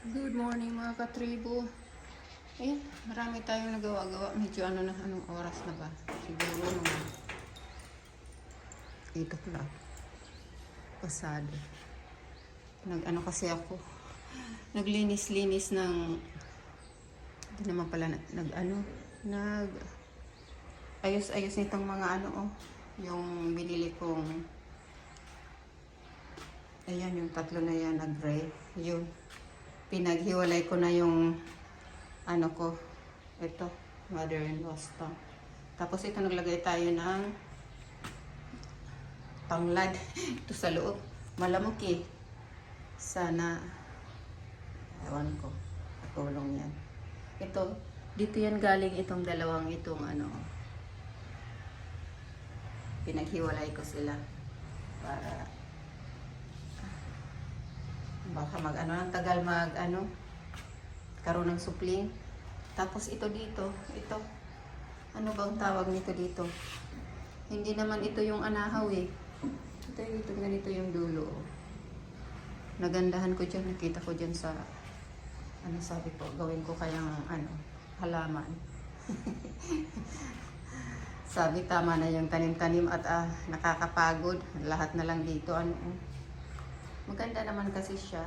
Good morning mga katribo. Ayan, marami tayong nagawa-gawa. Medyo anong oras na ba? Siguro mga 8 o'clock. Pasado. Kasi ako. Naglinis-linis ng hindi naman pala ayos-ayos nitong mga yung binili kong ayan, yung tatlo na yan na gray. Yun. Pinaghiwalay ko na yung ito, mother-in-law's to. Tapos ito naglagay tayo ng tanglad ito sa loob. Malamok eh. Sana, ewan ko, patulong yan. Ito, dito yan galing itong dalawang pinaghiwalay ko sila para baka ang tagal karoon ng supling. Tapos ito dito, ano bang tawag nito dito? Hindi naman ito yung anahaw eh. Ito ganito yung dulo. Nagandahan ko dyan, nakita ko dyan sa, sabi ko, gawin ko kayang halaman. Sabi tama na yung tanim-tanim at nakakapagod. Lahat na lang dito, maganda naman kasi siya.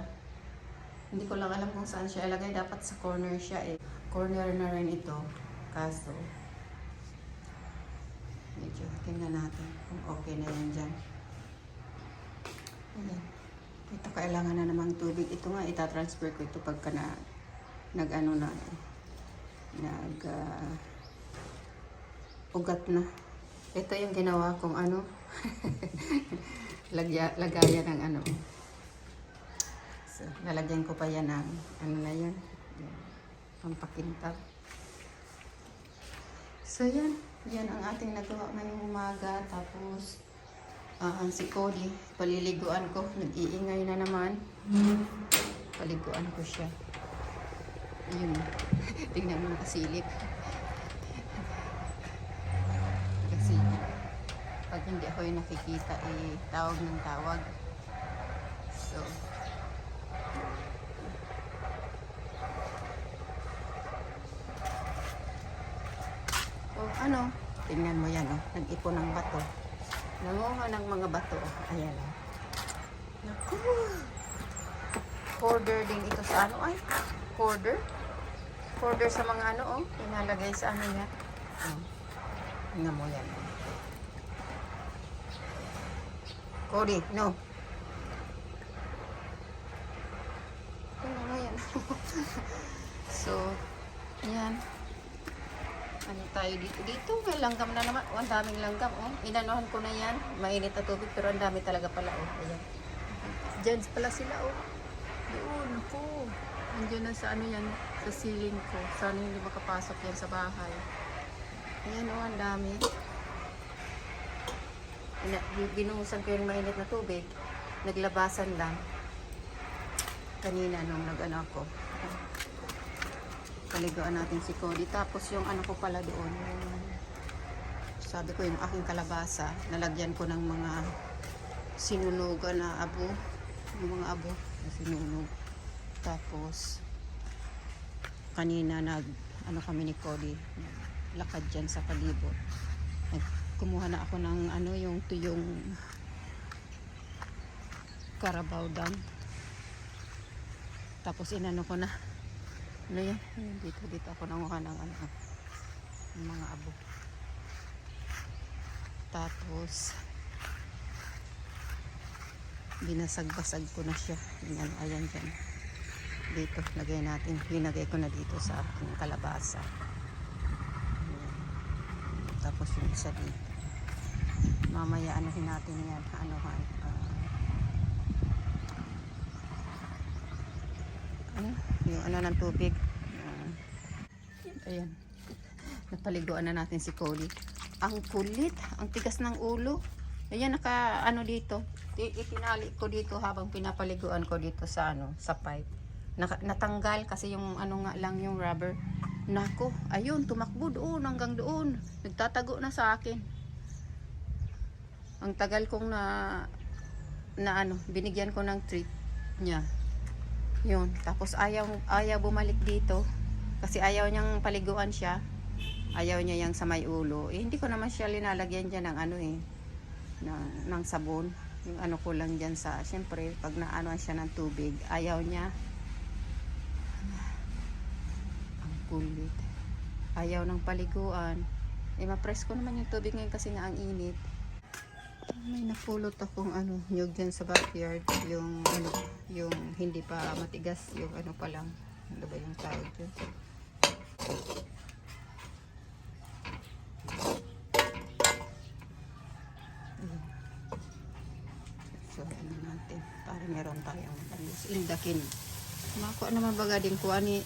Hindi ko lang alam kung saan siya ilagay. Dapat sa corner siya eh. Corner na rin ito. Kaso, medyo tingnan natin kung okay na yan dyan. Ayan. Ito kailangan na namang tubig. Ito nga, itatransfer ko ito pagka ugat na. Ito yung ginawa kong lagayan ng So, lalagyan ko pa yan ng na yan, pampakintab. So yan ang ating nagawa ngayong umaga. Tapos si Cody, paliliguan ko, nag-iingay na naman. Paliguan ko siya. Ayun. Tingnan mo, nakasilip. Kasi pag hindi ako yung nakikita tawag ng tawag. So tingnan mo yan, nag-ipon ng bato. Nangunga ng mga bato. Ayan. Naku. Border din ito sa border sa mga inalagay sa niya. Tingnan mo yan. Cody, no. Tingnan mo yan. So, ayan. Tayo dito may langgam na naman. Ang daming langgam. Inanuhan ko na yan. Mainit na tubig pero ang dami talaga pala. Ayan. Diyan pala sila. Doon ako. Andiyan na sa yan. Sa ceiling ko. Sana hindi makapasok yan sa bahay. Ayan ang dami. Binuhusan ko yung mainit na tubig. Naglabasan lang. Kanina nung ako. Paliguan natin si Cody. Tapos yung ko pala doon, sabi ko yung aking kalabasa, nalagyan ko ng mga sinunugan na abo. Yung mga abo na sinunog. Tapos kanina kami ni Cody, lakad dyan sa palibot. Kumuha na ako ng yung tuyong Carabao dam. Tapos inano ko na yan, dito ako nanguha ng mga abo. Tapos binasag-basag ko na siya. Ayan dyan. Dito, linagay ko na dito sa aking kalabasa. Ayan. Tapos yung isa dito. Mamaya natin yan. Yung ng tubig. Ayan. Napaliguan na natin si Cody. Ang kulit, ang tigas ng ulo. Ayan, dito. Itinali ko dito habang pinapaliguan ko dito sa sa pipe. Natanggal kasi yung nga lang yung rubber. Nako, ayun, tumakbo doon hanggang doon. Nagtatago na sa akin. Ang tagal kong binigyan ko ng treat niya. Yun, tapos ayaw bumalik dito kasi ayaw niyang paliguan siya. Ayaw niya yang sa may ulo. Eh, hindi ko naman siya linalagyan dyan ng ano eh, ng sabon. Yung ano ko lang dyan sa, syempre, pag naanoan siya ng tubig, ayaw niya. Ang kulit. Ayaw ng paliguan. Eh, ma-press ko naman yung tubig ngayon kasi nga ang init. May napulot akong ano, nyug dyan sa backyard. Yung ano, yung hindi pa matigas, yung ano pa lang. Ano ba yung tawag dyan? So, ano natin, para meron tayong indakin. Mako naman baga din ko ani.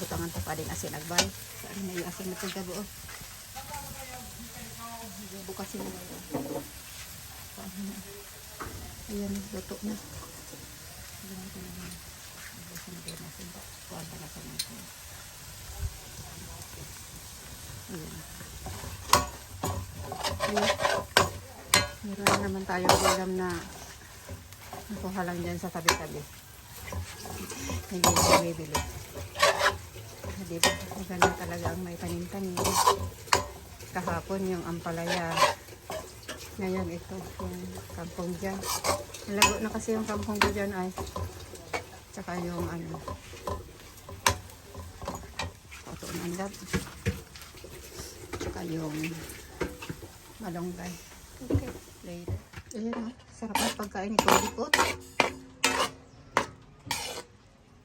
Butangan to pa din asin agbay. Saan na yung asin na tagabo. Bukasin mo yun. Ayan, luto na. Ayan, ito na yun. Bukasin mo din asin. Kuhan pa na sa mga. Ayan. Meron naman tayong ulam na nakuha lang dyan sa tabi-tabi. Hindi na bumibili. Diba? Maganda talaga ang may tanim-tanim. Kahapon yung ampalaya. Ngayon ito, yung kangkong dyan. Nalago na kasi yung kangkong ko dyan ay. Tsaka yung ano. Ito nandag. Tsaka yung malunggay. Okay, later. Ayan o, sarap na pagkain ito. Likot.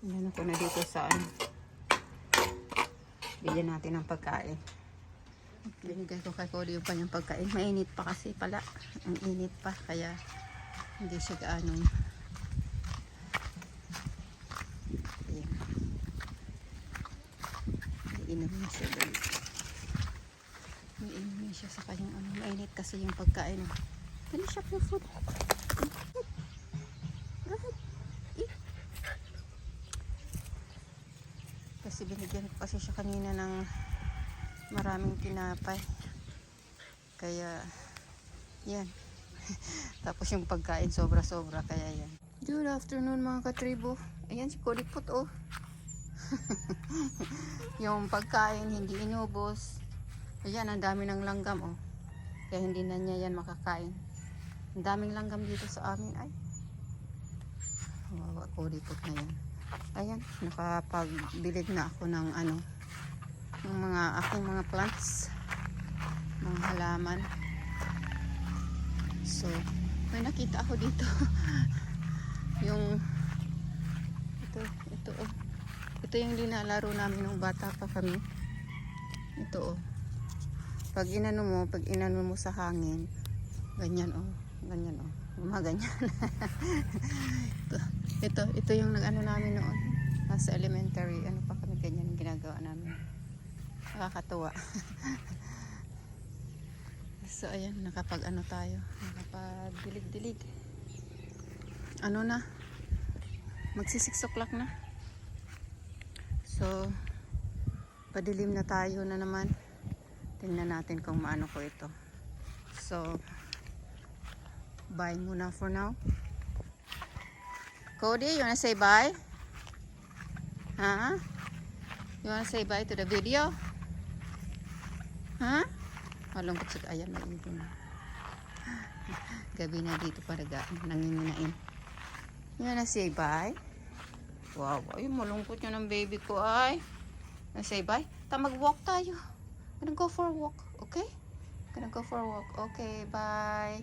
Ayan ako na dito sa ano. Bigyan natin ng pagkain. Binigay ko kay Cody yung kanyang pagkain. Mainit pa kasi pala. Ang init pa. Kaya hindi siya gaanong. Ayan. Iinom niya siya doon. Iinom niya siya sa kanyang ano. Mainit kasi yung pagkain. Finish up your food. Go ahead. Eat. Kasi binigyan ko kasi siya kanina ng maraming tinapay. Kaya yan. Tapos yung pagkain sobra-sobra kaya yan. Good afternoon mga katribo. Ayan si Kodipot oh. Yung pagkain hindi inubos. Ayan ang dami ng langgam oh. Kaya hindi na niya yan makakain. Ang daming langgam dito sa amin ay. Wawa Kodipot na yan. Ayan, nakapagbilid na ako ng ano, ng mga aking mga plants, mga halaman. So, may nakita ako dito. Yung ito oh. Ito yung dinalaro namin nung bata pa kami. Ito oh. Pag inano mo sa hangin, ganyan oh, ganyan oh. Gumaganyan. ito yung nag-ano namin noon. Nasa elementary, ano pa kami ganyan yung ginagawa namin. Nakakatuwa. So ayan, nakapag-ano tayo, nakapag-dilig-dilig. Ano na? Magsi 6 o'clock na. So padilim na tayo na naman. Tingnan natin kung maano ko ito. So bye muna for now. Cody, you wanna say bye? Huh? You wanna say bye to the video? Huh? Malungkot sa ayan, may ibon. Gabi na dito para nanginginain. You wanna say bye? Wow, ay malungkot yun ang baby ko ay. Wanna say bye? Mag-walk tayo. Gonna go for a walk, okay? Gonna go for a walk. Okay, bye.